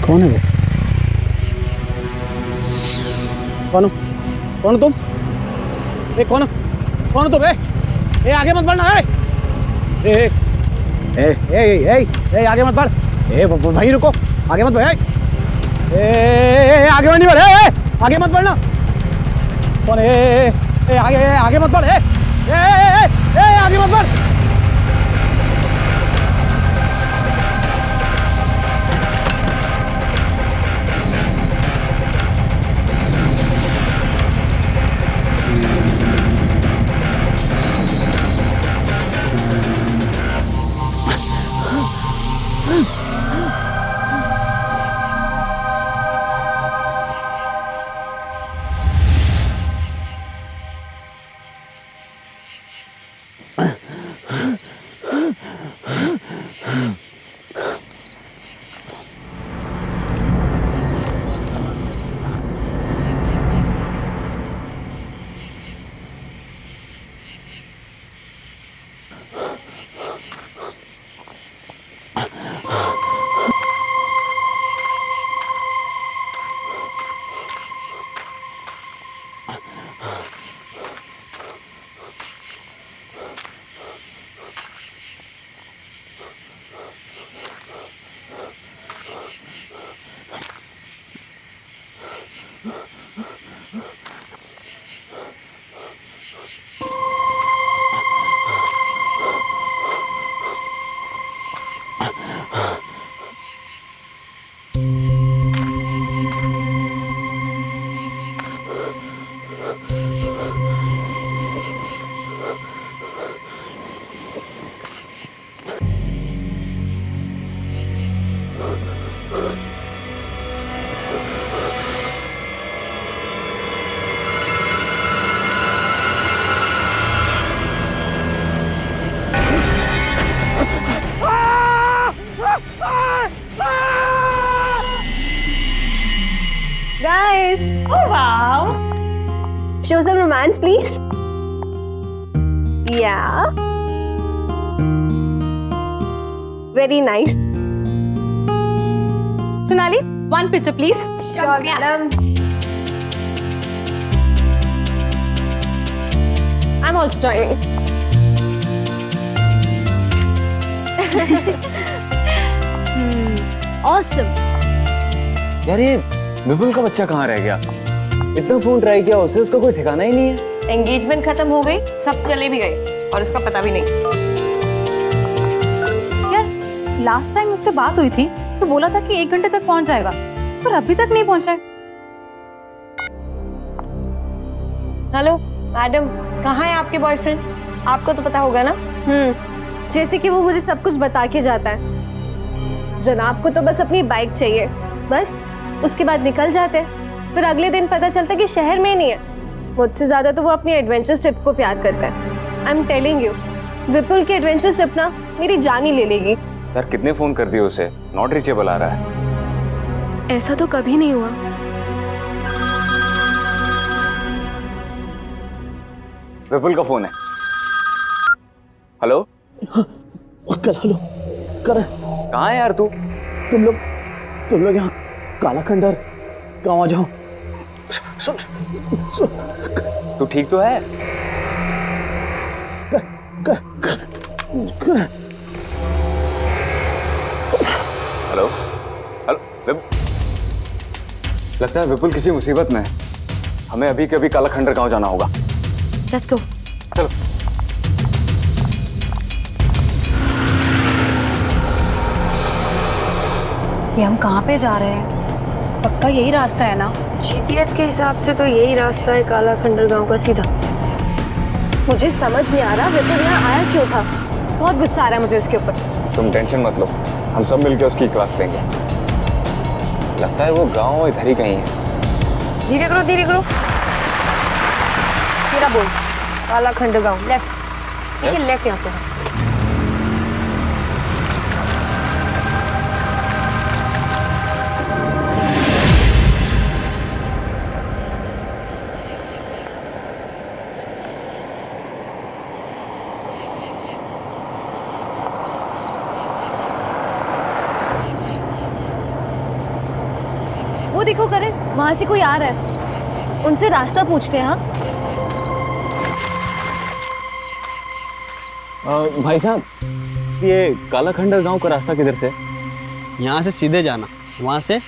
कौन है वो? कौन हो? कौन हो तुम? कौन हो? कौन हो तुम? आगे मत बढ़ना। आगे मत बढ़। वहीं रुको, आगे मत बढ़। आगे नहीं बढ़। आगे मत बढ़ना। कौन है? आगे मत बढ़। आगे मत बढ़। Guys, Oh wow! show some romance, please. Yeah. Very nice. Sonali, one picture please. Sure, madam. I'm also joining. Awesome. यार ये विपुल का बच्चा कहाँ रह गया? इतना फोन ट्राई किया उसे, उसका कोई ठिकाना ही नहीं है। एंगेजमेंट खत्म हो गई, सब चले भी गए और उसका पता भी नहीं। यार लास्ट टाइम मुझसे बात हुई थी तो बोला था कि 1 घंटे तक पहुंच जाएगा, पर अभी तक नहीं पहुंचा है। हेलो मैडम, कहाँ है आपके बॉयफ्रेंड? आपको तो पता होगा ना। जैसे कि वो मुझे सब कुछ बता के जाता है। जनाब को तो बस अपनी बाइक चाहिए, बस उसके बाद निकल जाते हैं। फिर अगले दिन पता चलता है कि शहर में ही नहीं है। मुझसे ज्यादा तो वो अपनी एडवेंचर ट्रिप को प्यार करता है। आई एम टेलिंग यू, विपुल की एडवेंचर ट्रिप ना मेरी जान ही ले लेगी। यार कितने फोन कर दिए उसे, नॉट रीचेबल आ रहा है। ऐसा तो कभी नहीं हुआ। विपुल का फोन है। हेलो अंकल, हेलो कर। कहाँ है यार तू? तुम लोग यहाँ काला खंडर गाँव आ जाओ। सुन सुन। तू ठीक तो है? हेलो हेलो लगता है विपुल किसी मुसीबत में है। हमें अभी के अभी काला खंडर गाँव जाना होगा। Let's go. चलो। ये हम कहाँ पे जा रहे हैं? पक्का यही रास्ता है ना? जीपीएस के हिसाब से तो यही रास्ता है काला खंडर गांव का सीधा। मुझे समझ नहीं आ रहा विपुल यहाँ आया क्यों था। बहुत गुस्सा आ रहा है मुझे उसके ऊपर। तुम टेंशन मत लो, हम सब मिलकर उसकी क्लास लेंगे। लगता है वो गांव इधर ही कहीं है। धीरे करो धीरे करो। तेरा बोल। काला खंडर गांव लेफ्ट। ठीक है, लेफ्ट यहाँ से। वो देखो करण, वहां से कोई आ रहा है, उनसे रास्ता पूछते हैं। हाँ भाई साहब, ये काला खंडर गांव का रास्ता किधर से? यहाँ से सीधे जाना, वहाँ से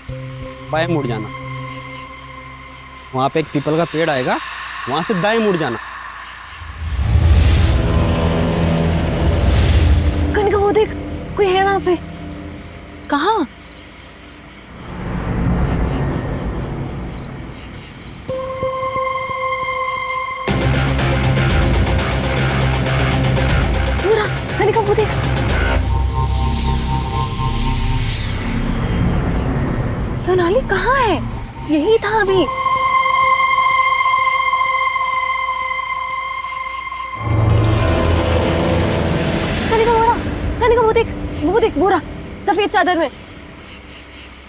बाएं मुड़ जाना, वहाँ पे एक पीपल का पेड़ आएगा, वहाँ से दाएं मुड़ जाना। कनिका वो देख, कोई है वहाँ पे। कहाँ? कनिका वो देख, सोनाली कहाँ है? यही था अभी। कनिका वो देख बोरा सफेद चादर में।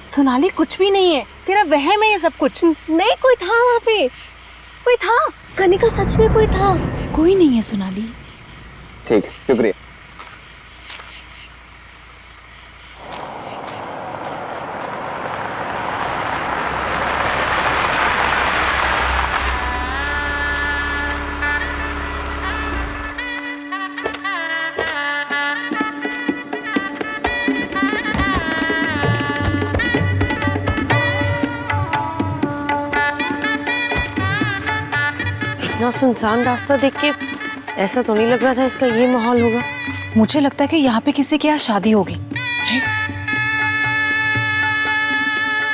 सोनाली कुछ भी नहीं है, तेरा वहम है ये सब कुछ। नहीं, कोई था वहाँ पे, कोई था। कनिका सच में कोई था। कोई नहीं है सोनाली। ठीक, शुक्रिया। इतना सुनसान रास्ता देख के ऐसा तो नहीं लग रहा था इसका ये माहौल होगा। मुझे लगता है कि यहाँ पे किसी के यहाँ शादी होगी।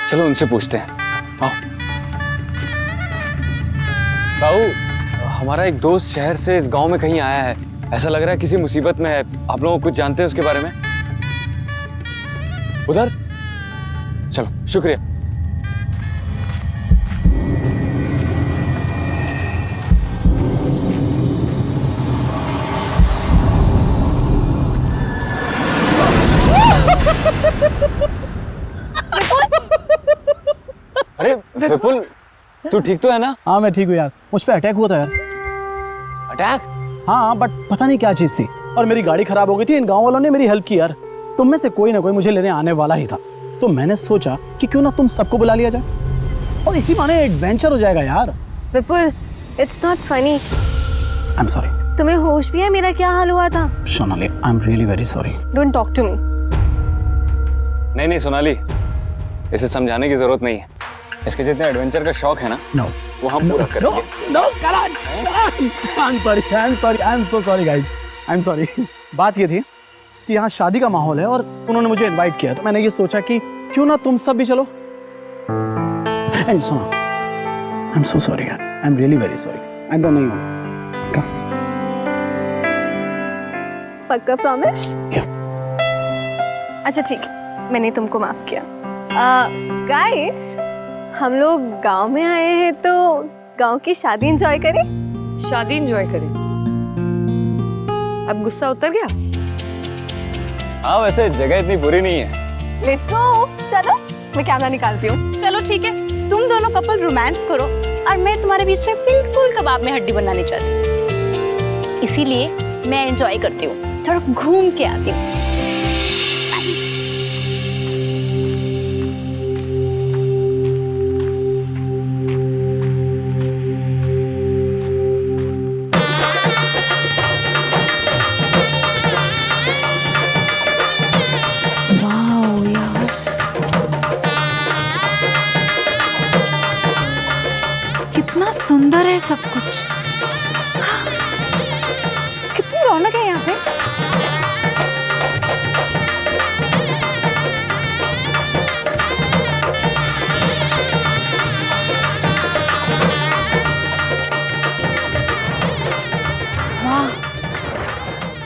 चलो उनसे पूछते हैं। आओ। ताऊ, हमारा एक दोस्त शहर से इस गांव में कहीं आया है, ऐसा लग रहा है किसी मुसीबत में है। आप लोग कुछ जानते हैं उसके बारे में? उधर चलो, शुक्रिया। अरे विपुल, तू ठीक तो है ना? हाँ मैं ठीक हूँ यार, मुझ पे अटैक हुआ था यार। अटैक? हाँ बट पता नहीं क्या चीज़ थी, और मेरी गाड़ी खराब हो गई थी। इन गांव वालों ने मेरी हेल्प की यार। तुम में से कोई ना कोई मुझे लेने आने वाला ही था, तो मैंने सोचा कि क्यों ना तुम सबको बुला लिया जाए और इसी बहाने एडवेंचर हो जाएगा यार। Vipul, it's not funny. I am sorry. तुम्हें होश भी है मेरा क्या हाल हुआ था? Sonali, I am really very sorry. Don't talk to me. नहीं सोनाली, इसे समझाने की जरूरत नहीं है। इसके जितने एडवेंचर का शौक है ना, नो वो हम पूरा करेंगे। No Karan, I am sorry, I am sorry, I am so sorry guys, I am sorry. बात ये थी कि यहाँ शादी का माहौल है और उन्होंने मुझे इनवाइट किया, तो मैंने ये सोचा कि क्यों ना तुम सब भी चलो। एंड सुनो, आई एम सो सॉरी यार, आई एम रियली वेरी सॉरी। आइंदा नहीं होगा। पक्का प्रॉमिस? अच्छा ठीक है, मैंने तुमको माफ किया। गाइस, हम लोग गांव में आए हैं तो गांव की शादी एंजॉय करें। शादी एंजॉय करें? अब गुस्सा उतर गया? हाँ, वैसे जगह इतनी बुरी नहीं है। Let's go. चलो मैं कैमरा निकालती हूँ। चलो ठीक है, तुम दोनों कपल रोमांस करो और मैं तुम्हारे बीच में बिल्कुल कबाब में हड्डी बनानी चाहती, इसीलिए मैं एंजॉय करती हूँ, थोड़ा घूम के आती हूँ। कितना सुंदर है सब कुछ। कितनी रौनक है यहाँ पे। वाह,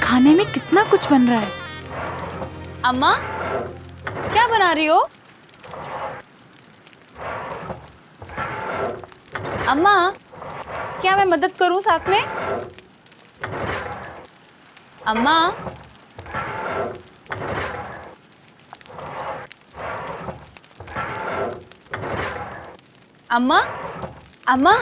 खाने में कितना कुछ बन रहा है। अम्मा, क्या बना रही हो? अम्मा, क्या मैं मदद करूं साथ में? अम्मा, अम्मा, अम्मा,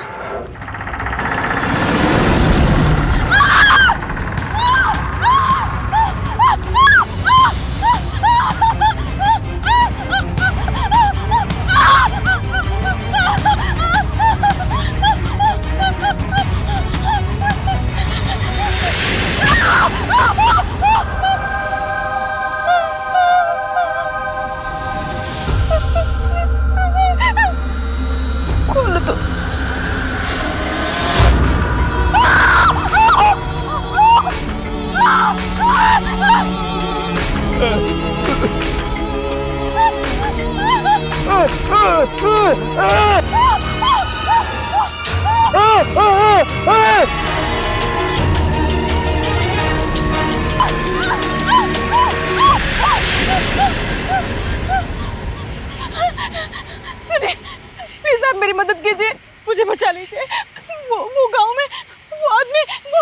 सुनिए, प्लीज आप मेरी मदद कीजिए, मुझे बचा लीजिए। वो गांव में वो आदमी वो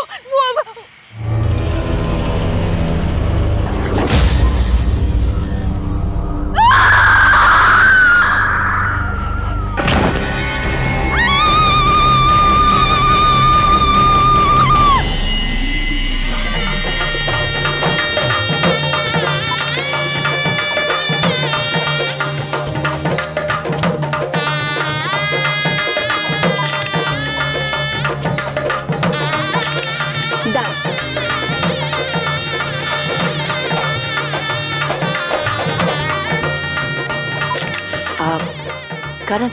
करण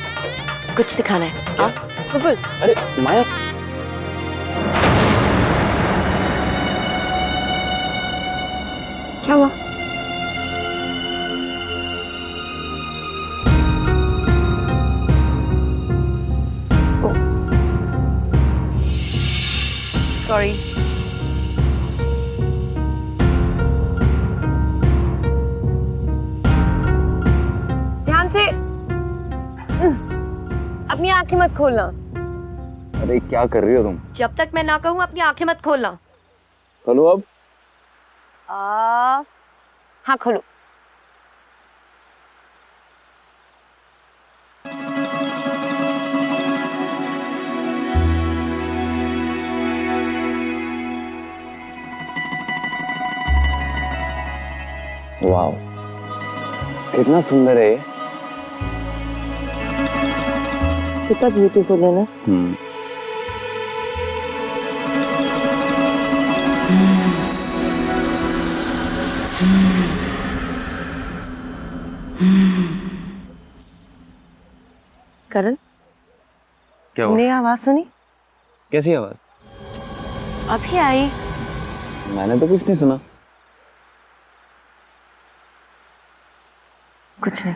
कुछ दिखाना है। हाँ बिल्कुल। अरे माया, क्या हुआ? सॉरी। ध्यान से अपनी आंखें मत खोलना। अरे क्या कर रही हो तुम? जब तक मैं ना कहूँ अपनी आंखें मत खोलना। खोलो अब। हाँ खोलो। वाह, कितना सुंदर है ये। कितना ब्यूटीफुल है ना। करण, क्या हुआ? तुमने आवाज सुनी? कैसी आवाज? अभी आई। मैंने तो कुछ नहीं सुना। कुछ नहीं।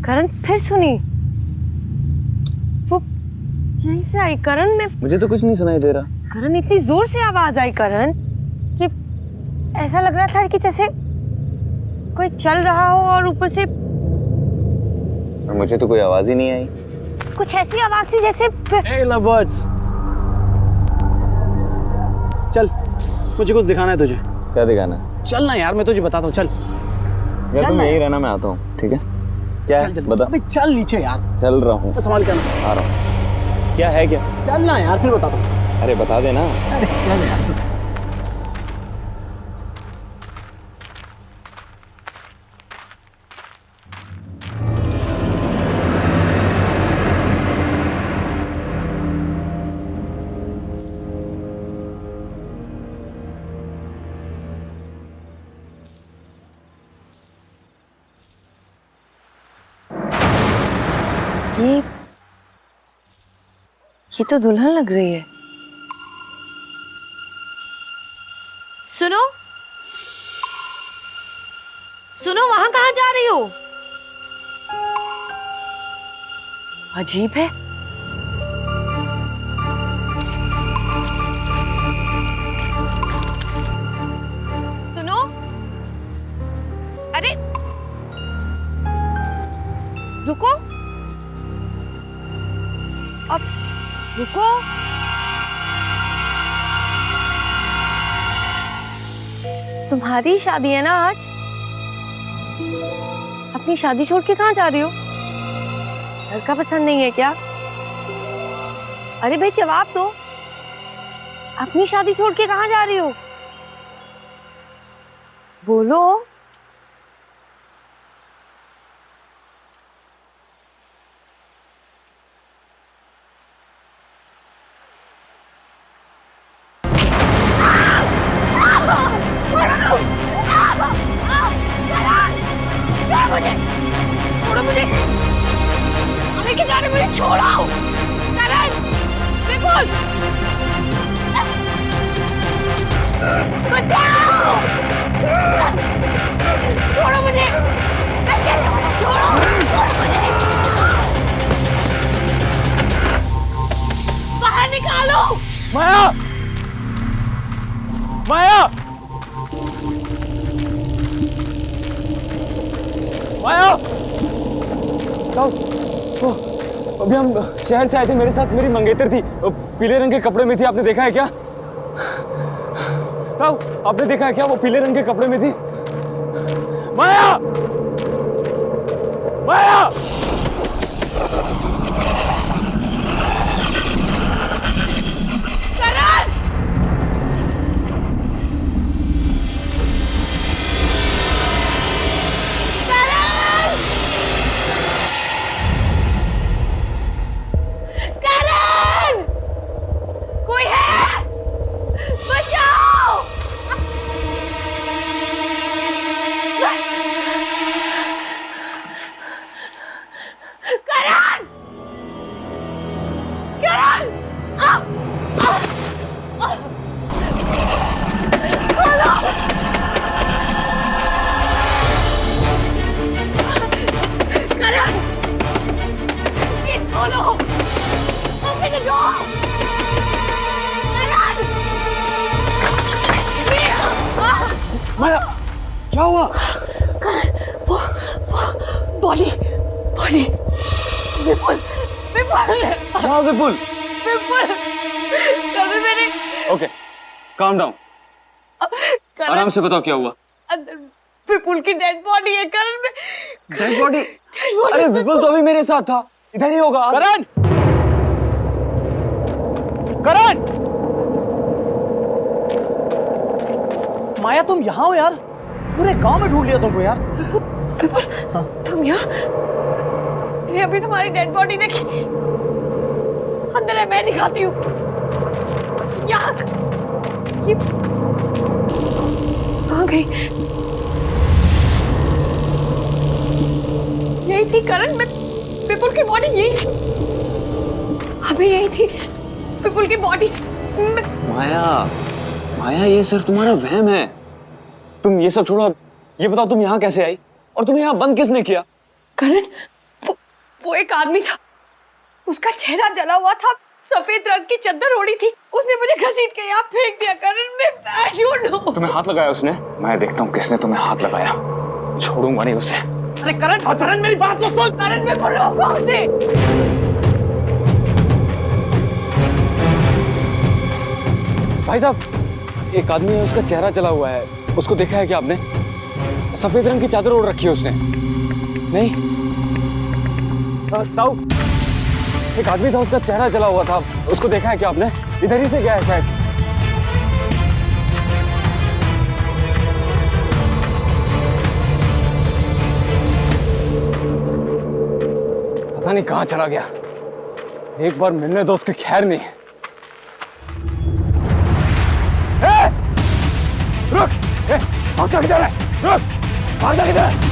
करण फिर सुनी। वो यहीं से आई करण। में मुझे तो कुछ नहीं सुनाई दे रहा। करण इतनी जोर से आवाज आई करण कि ऐसा लग रहा था कि जैसे कोई चल रहा हो और ऊपर से और मुझे तो कोई आवाज ही नहीं आई। कुछ ऐसी आवाज थी जैसे Hey lovebirds, चल मुझे कुछ दिखाना है तुझे। क्या दिखाना? चल ना यार, मैं तुझे बताता हूँ। चल यार चल तुम ना। यही रहना, मैं आता हूँ। ठीक है? क्या है? बता। अबे चल नीचे यार, चल रहा हूँ। संभाल के आना। आ रहा हूँ। क्या है क्या? चल ना यार, फिर बताता हूँ। अरे बता देना। अरे चल यार। ये तो दुल्हन लग रही है। सुनो सुनो, वहां कहाँ जा रही हो? अजीब है। सुनो, अरे रुको, अब रुको। तुम्हारी शादी है ना आज? अपनी शादी छोड़ के कहाँ जा रही हो? लड़का पसंद नहीं है क्या? अरे भाई जवाब दो, अपनी शादी छोड़ के कहाँ जा रही हो? बोलो। मुझे, छोड़ो मुझे, लेके जा रहे मुझे, छोड़ो करण, विपुल, बचाओ, छोड़ो मुझे, मैं कहती हूँ मुझे छोड़ो, छोड़ो मुझे, बाहर निकालो। माया, माया, माया, अभी हम शहर से आए थे, मेरे साथ मेरी मंगेतर थी, पीले रंग के कपड़े में थी, आपने देखा है क्या? ताऊ, आपने देखा है क्या वो पीले रंग के कपड़े में थी? माया, माया, करण, करण, कोई है? बचाओ! करण! करण! करण! Please follow! Open the door! करण! माया, क्या हुआ? वो बॉडी बॉडी विपुल विपुल क्या विपुल? विपुल कभी मैंने ओके, काम डाउन, आराम से बताओ क्या हुआ? अंदर विपुल की डेड बॉडी है करण में। Dead body? अरे विपुल तो अभी मेरे साथ था, इधर ही होगा। करण, करण, माया तुम यहाँ हो यार, पूरे गांव में ढूंढ लिया तुमको यार। विपुल तुम यहाँ? ये अभी तुम्हारी डेड बॉडी देखी, अंदर है, मैं दिखाती हूँ। यहाँ ये कहाँ गई? यही थी करण, मैं विपुल की बॉडी यही थी, अभी यही थी विपुल की बॉडी। माया, माया ये सिर्फ तुम्हारा वहम है, तुम ये सब छोड़ो, अब ये बताओ तुम यहाँ कैसे आई और तुम्हें यहाँ बंद किसने किया? करण वो एक आदमी था, उसका चेहरा जला हुआ था, सफेद रंग की चादर ओढ़ी थी, उसने मुझे घसीट के यहाँ फेंक दिया। करण मैं I don't know। तुम्हें हाथ लगाया उसने? मैं देखता हूँ किसने तुम्हें हाथ लगाया, छोड़ूंगा नहीं उसे। अरे करण, करण मेरी बात तो सुन। करण मैं को रोको उसे। भाई साहब, एक आदमी है, उसका चेहरा जला हुआ है, उसको देखा है क्या आपने? सफेद रंग की चादर ओढ़ रखी है उसने। नहीं ताऊ, एक आदमी था, उसका चेहरा जला हुआ था, उसको देखा है क्या आपने? इधर ही से गया है शायद। पता नहीं कहाँ चला गया, एक बार मिलने दो उसकी खैर नहीं। रुक, भागता किधर है? रुक, भागता किधर है?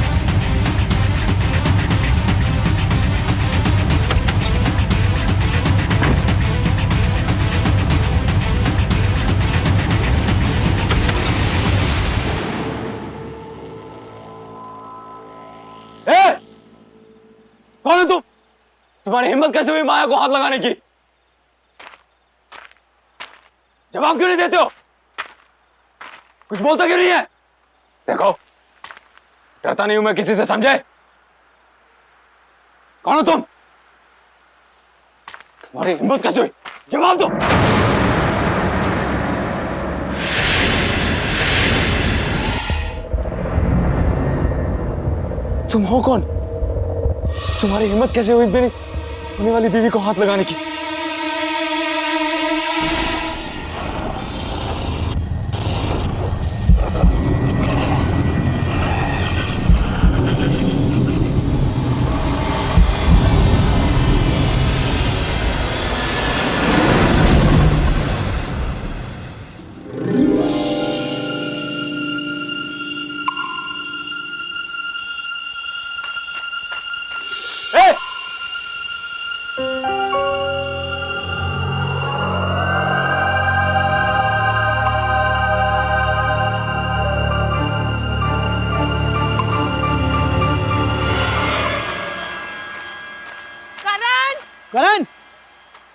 कौन है तुम? तुम्हारी हिम्मत कैसे हुई माया को हाथ लगाने की? जवाब क्यों नहीं देते हो? कुछ बोलता क्यों नहीं है? देखो, डरता नहीं हूं मैं किसी से, समझे? कौन हो तुम? तुम्हारी हिम्मत कैसे हुई? जवाब दो। तुम हो कौन? तुम्हारी हिम्मत कैसे हुई मेरी होने वाली बीवी को हाथ लगाने की?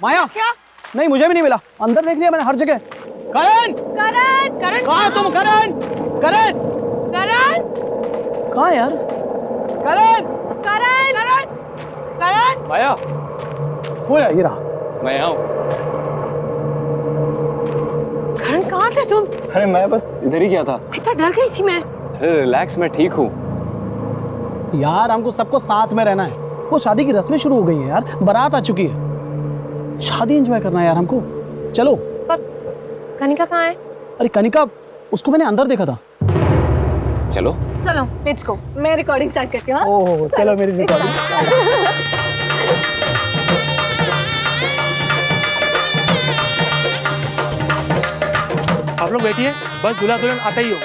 माया क्या? नहीं, मुझे भी नहीं मिला। अंदर देख लिया मैंने हर जगह। करण, करण करण कहाँ है तुम? करण, करण, करण कहाँ है यार? करण, करण करण करण माया, वो रहा, ये रहा। मैं यहाँ हूँ। करण कहाँ थे तुम? अरे मैं बस इधर ही गया था। कितना डर गई थी मैं। अरे रिलैक्स, मैं ठीक हूँ। यार हमको सबको साथ में रहना है। वो शादी की रस्में शुरू हो गई हैं यार, बारात आ चुकी है। शादी एंजॉय करना है यार हमको। चलो। पर कनिका कहाँ है? अरे कनिका, उसको मैंने अंदर देखा था। चलो। चलो लेट्स गो। मैं रिकॉर्डिंग स्टार्ट करती हूँ। ओह चलो मेरी रिकॉर्डिंग। आप लोग बैठिए, बस दूल्हा दुल्हन आता ही हो।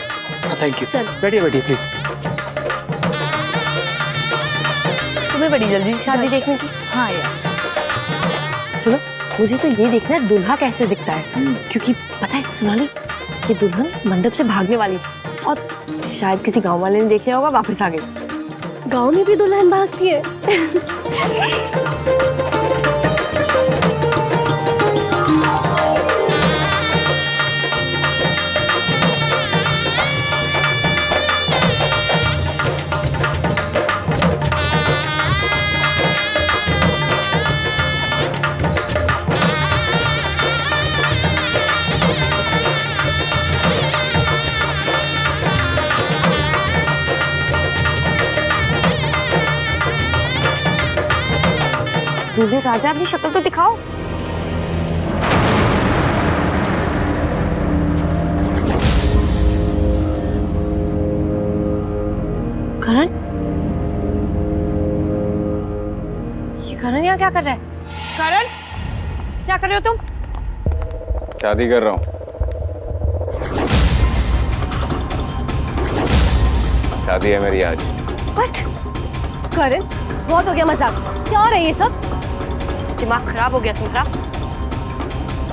Thank you. चलो। बैठिए बैठिए प्लीज। तुम्हें बड़ी जल्दी से शादी देखने की? हाँ यार, सुनो, मुझे तो ये देखना है दूल्हा कैसे दिखता है, क्योंकि पता है सोनाली, ये दुल्हन मंडप से भागने वाली थी और शायद किसी गांव वाले ने देख लिया होगा, वापस आ गई। गांव में भी दुल्हन भागती है। दूल्हे राजा, अपनी शक्ल तो दिखाओ। करण, ये करण यहाँ क्या कर रहा है? करण, क्या कर रहे हो तुम? शादी कर रहा हूँ। शादी है मेरी आज। व्हाट? करण, बहुत हो गया मजाक। क्या हो रहा है ये सब? दिमाग खराब हो गया तुम्हारा?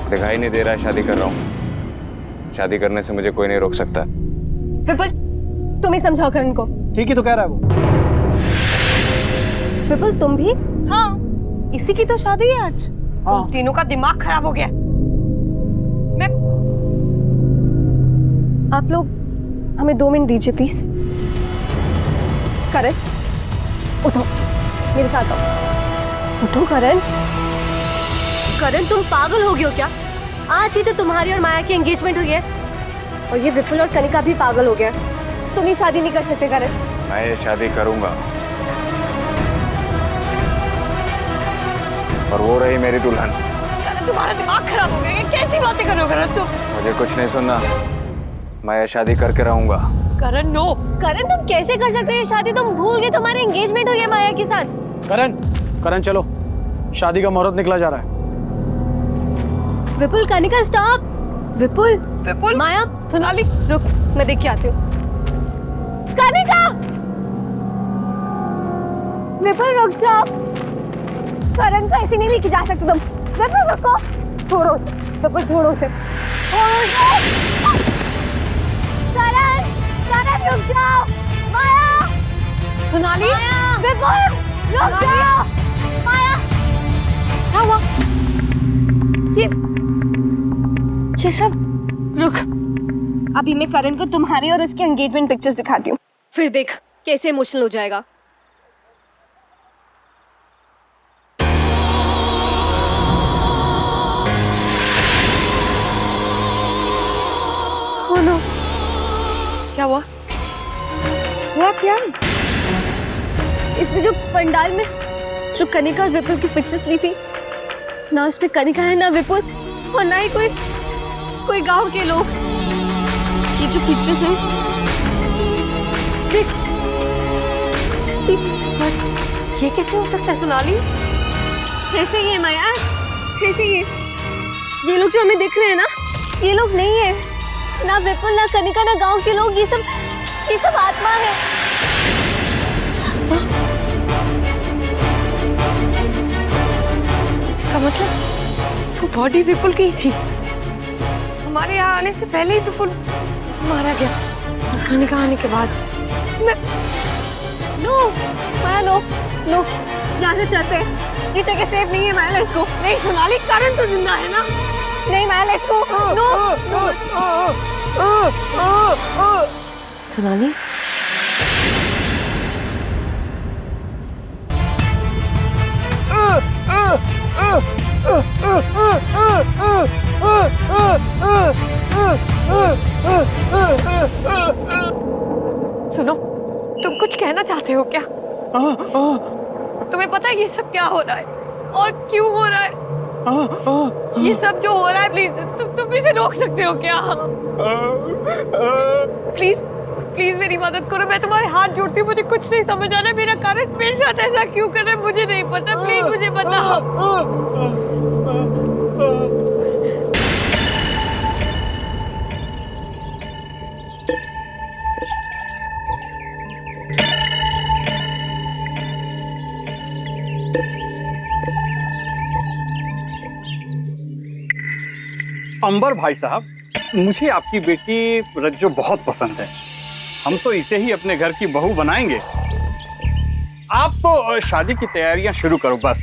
दिखाई नहीं दे रहा है, शादी कर रहा हूँ। शादी करने से मुझे कोई नहीं रोक सकता। विपुल, तुम ही समझाओ करण को। ठीक ही तो कह रहा है वो। विपुल तुम भी? हाँ, इसी की तो शादी है आज। हाँ। तीनों का दिमाग खराब हो गया। मैं आप लोग हमें 2 मिनट दीजिए प्लीज। करण, उठो, मेरे साथ आओ। उठो करण। करण, तुम पागल हो गए हो क्या? आज ही तो तुम्हारी और माया की एंगेजमेंट हुई है और ये विपुल और कनिका भी पागल हो गया। तुम ये शादी नहीं कर सकते करण। मैं ये शादी करूंगा, और वो रही मेरी दुल्हन। करण, तुम्हारा दिमाग खराब हो गया। ये कैसी बातें कर रहे हो करण तुम? मुझे कुछ नहीं सुनना, मैं ये शादी करके रहूंगा। करण नो। करण, तुम कैसे कर सकते हो ये शादी? तुम भूल गए तुम्हारी एंगेजमेंट हुई है माया के साथ। करण, करण चलो, शादी का मुहूर्त निकला जा रहा है। विपुल, कनिका स्टॉप। विपुल, विपुल, माया, सोनाली, रुक, मैं देख के आती हूँ। कनिका! विपुल रुक जाओ। करण को ऐसे नहीं लेके जा सकते तुम। विपुल रुको। छोड़ो उसे। विपुल छोड़ो उसे। करण, करण रुक जाओ। माया! सोनाली, विपुल रुक जाओ। माया! क्या हुआ? ये सब रुक। अभी मैं करण को तुम्हारे और उसके एंगेजमेंट पिक्चर्स दिखाती हूँ, फिर देख कैसे इमोशनल हो जाएगा। Oh no! क्या हुआ? हुआ क्या? इसमें जो पंडाल में जो कनिका और विपुल की पिक्चर्स ली थी ना, इसमें कनिका है ना विपुल, और ना ही कोई गांव के लोग। ये जो पिक्चर्स हैं, देख। ये कैसे हो सकता है सोनाली? ऐसे ही है माया, ऐसे ही है। ये लोग जो हमें दिख रहे हैं ना, ये लोग नहीं है। ना विपुल, ना कनिका, ना गांव के लोग। ये सब आत्मा है। इसका मतलब वो बॉडी विपुल की ही थी। हमारे यहाँ आने से पहले ही विपुल मारा गया और कनिका आने के बाद। नो माया, नो नो यहाँ से चलते हैं, ये जगह सेफ नहीं है माया, लेट्स गो। नहीं सोनाली, करण तो जिंदा है ना? नहीं माया, लेट्स गो। नो सोनाली, सुनो, तुम कुछ कहना चाहते हो क्या? तुम्हें पता है ये सब क्या हो रहा है और क्यों हो रहा है? ये सब जो हो रहा है, प्लीज तुम इसे रोक सकते हो क्या? प्लीज प्लीज मेरी मदद करो, मैं तुम्हारे हाथ जोड़ती हूँ। मुझे कुछ नहीं समझ आ रहा है, मेरा कारण मेरे साथ ऐसा क्यों कर रहा है मुझे नहीं पता। प्लीज मुझे बताओ। अंबर भाई साहब, मुझे आपकी बेटी रज्जो बहुत पसंद है। हम तो इसे ही अपने घर की बहू बनाएंगे। आप तो शादी की तैयारियां शुरू करो बस।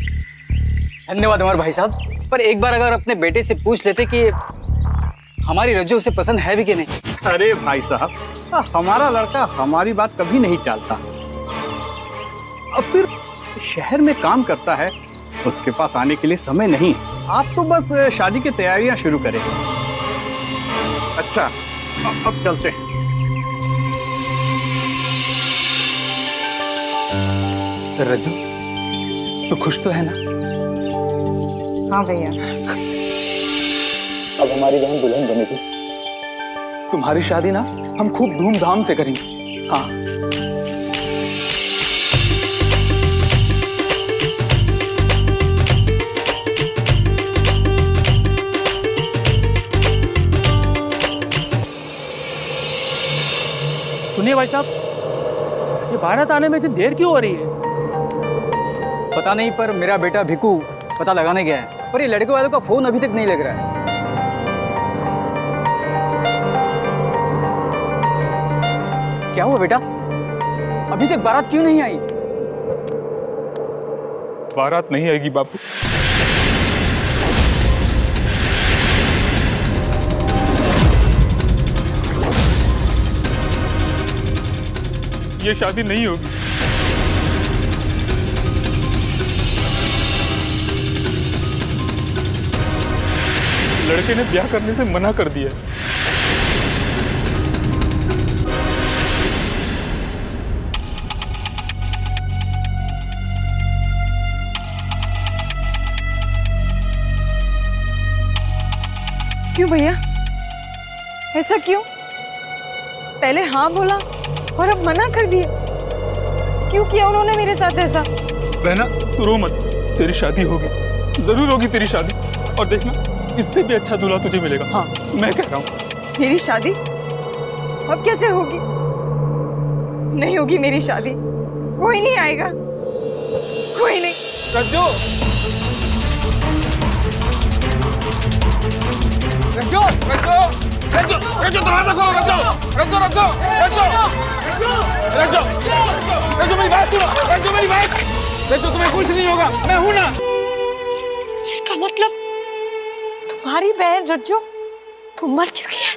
धन्यवाद अमर भाई साहब, पर एक बार अगर अपने बेटे से पूछ लेते कि हमारी रज्जो उसे पसंद है भी कि नहीं। अरे भाई साहब, हमारा लड़का हमारी बात कभी नहीं टालता। अब फिर शहर में काम करता है, उसके पास आने के लिए समय नहीं। आप तो बस शादी की तैयारियां शुरू करें। अच्छा, अब चलते हैं। रज्जो, तो खुश तो है ना? हाँ भैया। अब हमारी बहन दुल्हन बनेगी। तुम्हारी शादी ना हम खूब धूमधाम से करेंगे। हाँ। सुनिए भाई साहब, ये भारत आने में इतनी देर क्यों हो रही है? पता नहीं, पर मेरा बेटा भिकू पता लगाने गया है, पर ये लड़के वालों का फोन अभी तक नहीं लग रहा है। क्या हुआ बेटा, अभी तक बारात क्यों नहीं आई? बारात नहीं आएगी बापू। ये शादी नहीं होगी। लड़के ने ब्याह करने से मना कर दिया। क्यों भैया, ऐसा क्यों? पहले हाँ बोला और अब मना कर दिया। क्यों किया उन्होंने मेरे साथ ऐसा? बहना तू रो मत, तेरी शादी होगी, जरूर होगी तेरी शादी। और देखना, इससे भी अच्छा दूल्हा तुझे मिलेगा। हाँ, मैं कह रहा हूँ। मेरी शादी अब कैसे होगी? नहीं होगी मेरी शादी, कोई नहीं आएगा, कोई नहीं। रज्जो, रज्जो, रज्जो, रज्जो, रज्जो दरवाजा खोलो। रज्जो, रज्जो, रज्जो, रज्जो, रज्जो, रज्जो मेरी बात सुनो। रज्जो मेरी बात, रज्जो तुम्हें कुछ नहीं होगा, मैं हूं ना। इसका मतलब तुम्हारी बहन रज्जो वो मर चुकी है?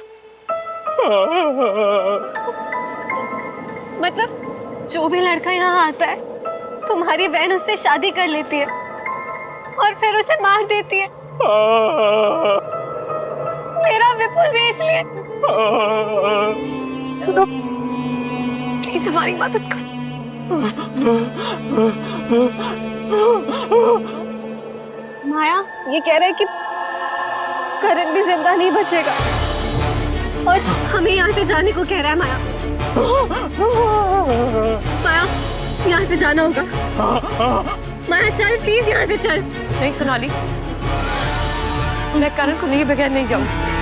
मतलब जो भी लड़का यहाँ आता है तुम्हारी बहन उससे शादी कर लेती है और फिर उसे मार देती है? मेरा विपुल भी इसलिए? सुनो, प्लीज हमारी मदद करो। माया ये कह रहे हैं कि करण भी जिंदा नहीं बचेगा और हमें यहाँ से जाने को कह रहा है। माया, माया यहाँ से जाना होगा। माया चल प्लीज, यहाँ से चल। नहीं सोनाली, मैं करण को लिए बगैर नहीं जाऊंगी।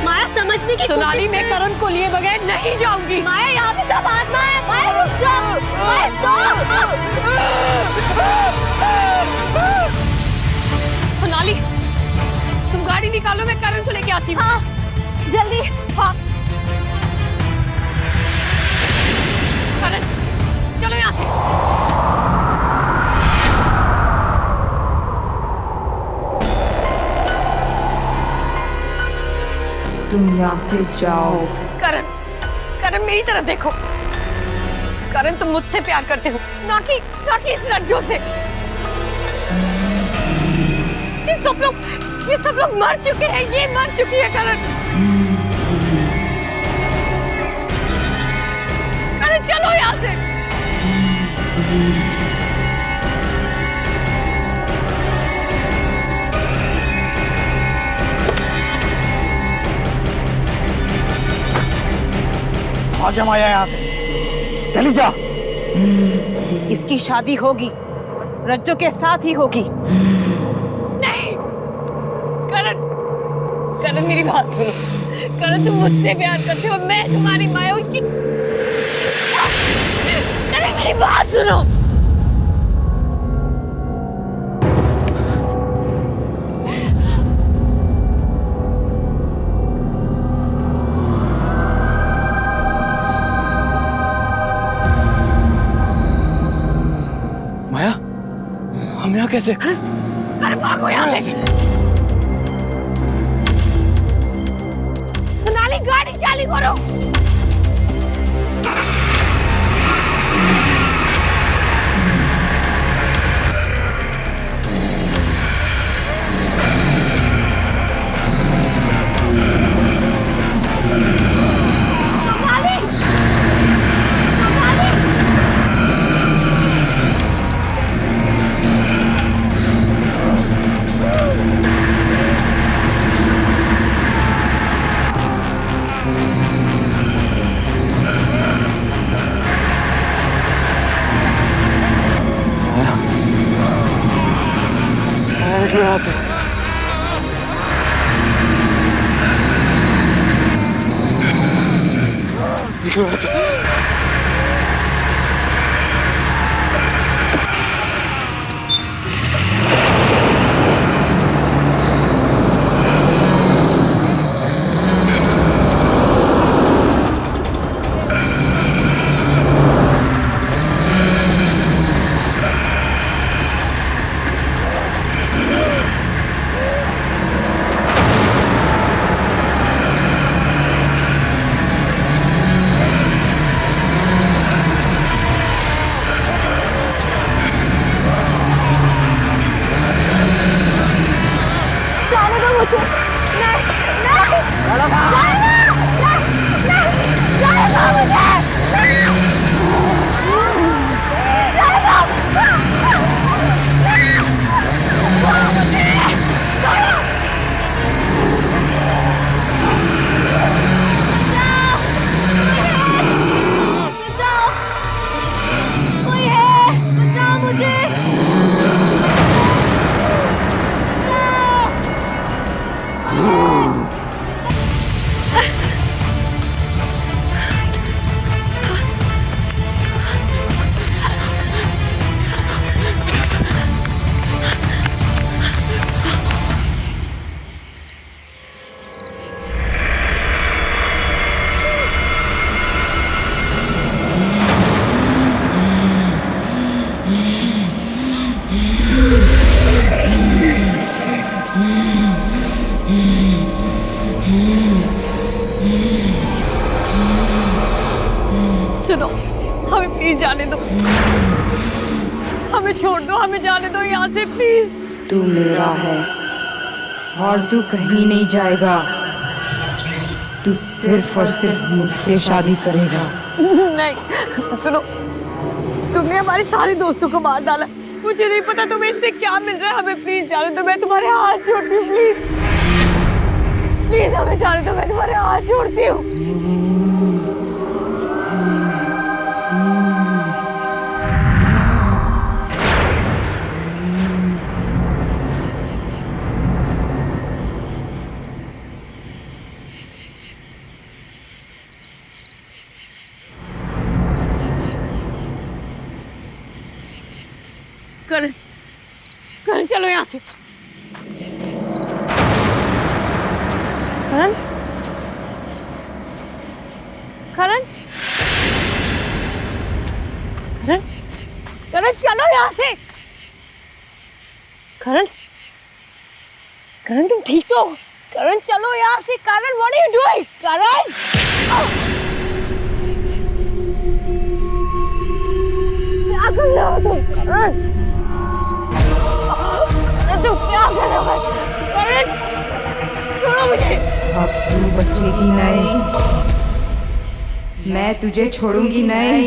माया समझने की सोनाली, मैं करण को लिए बगैर नहीं जाऊंगी। माया यहाँ पे सब आत्मा है। माया रुक जा। माया स्टॉप। सोनाली तुम गाड़ी निकालो, मैं करण को लेके आती हूँ। हाँ जल्दी। करण चलो यहाँ से। तुम यहाँ से जाओ। करण, करण मेरी तरफ देखो। करण तुम मुझसे प्यार करते हो, ना कि इस लड़कियों से। ये सब लोग मर चुके हैं, ये मर चुकी है करण। करण चलो यहाँ से। आजा माया यहाँ से, चली जा। इसकी शादी होगी, रज्जो के साथ ही होगी। नहीं करण, करण मेरी बात सुनो। करण तुम मुझसे प्यार करते हो, मैं तुम्हारी माया हूँ। करण मेरी बात सुनो। माया, हम यहाँ कैसे? करण भागो यहाँ से। सोनाली गाड़ी चालू करो। निकलो यहाँ से। निकलो यहाँ से। सुनो, हमें प्लीज जाने दो। हमें छोड़ दो, हमें जाने दो यहाँ से प्लीज। तू मेरा है और तू कहीं नहीं जाएगा। तू सिर्फ और सिर्फ मुझसे शादी करेगा। नहीं सुनो, तुमने हमारे सारे दोस्तों को मार डाला। मुझे नहीं पता तुम्हें इससे क्या मिल रहा है। हमें प्लीज जाने दो, मैं तुम्हारे हाथ जोड़ती हूँ। प्लीज प्लीज हमें जाने दो, मैं तुम्हारे हाथ जोड़ती हूँ। करण, करण चलो यहाँ से। करण, करण, करण, करण चलो यहाँ से। करण, करण तुम ठीक हो? करण चलो यहाँ से। करण व्हाट आर यू डूइंग? करण क्या कर रहे हो तुम? करण तुम क्या कर रहे हो? करण छोड़ो मुझे। अब तू बचेगी नहीं, मैं तुझे छोड़ूंगी नहीं।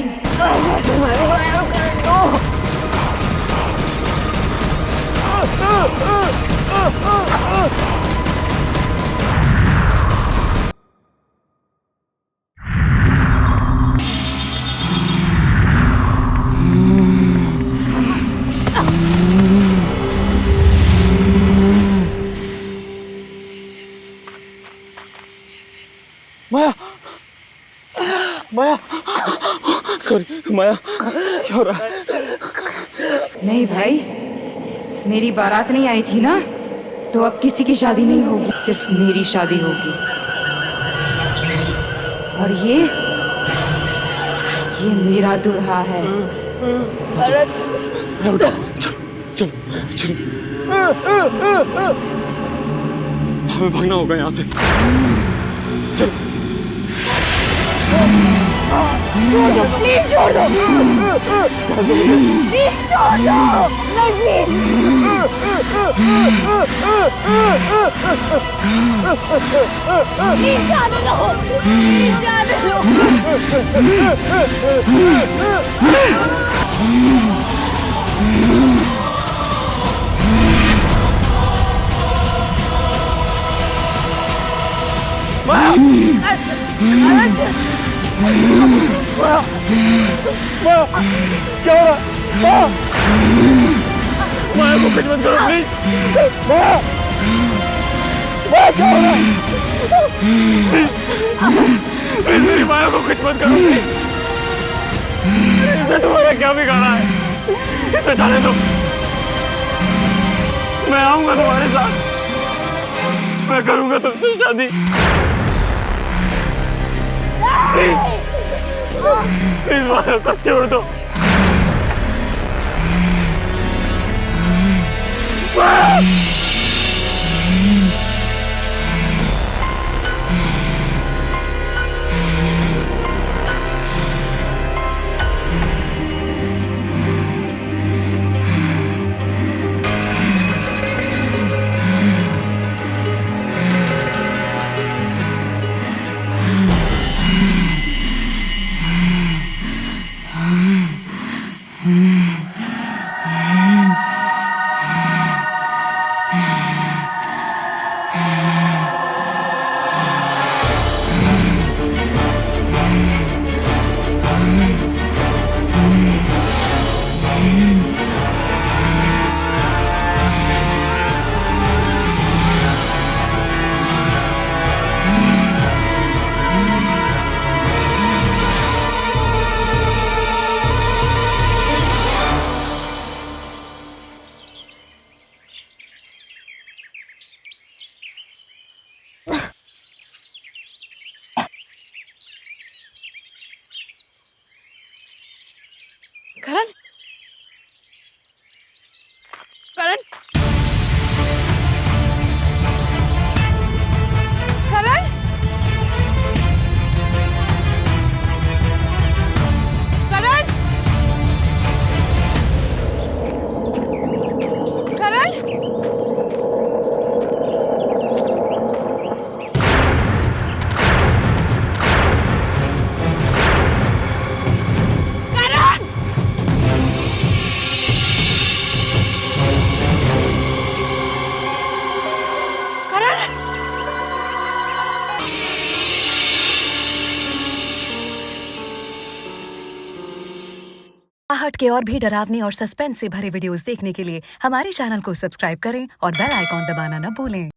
माया, माया, सॉरी माया, क्या हो रहा है? नहीं भाई, मेरी बारात नहीं आई थी ना, तो अब किसी की शादी नहीं होगी, सिर्फ मेरी शादी होगी। और ये मेरा दूल्हा है। उठो, चलो चलो चलो, हमें भागना होगा यहाँ से। चलो छोड़ दो प्लीज, छोड़ दो प्लीज, छोड़ दो नहीं प्लीज जाने दो, प्लीज जाने दो। क्या हो रहा? माया को कुछ मत करो प्लीज। माया, माया क्या हो रहा है? प्लीज मेरी माया को कुछ मत करो प्लीज। इसे तुम्हारा क्या बिगाड़ा है? इसे जाने दो, मैं आऊंगा तुम्हारे साथ, मैं करूंगा तुमसे शादी। प्लीज माया को छोड़ दो। करण, करण, करण, करण, करण, आहट के और भी डरावने और सस्पेंस से भरे वीडियोस देखने के लिए हमारे चैनल को सब्सक्राइब करें और बेल आइकॉन दबाना न भूलें।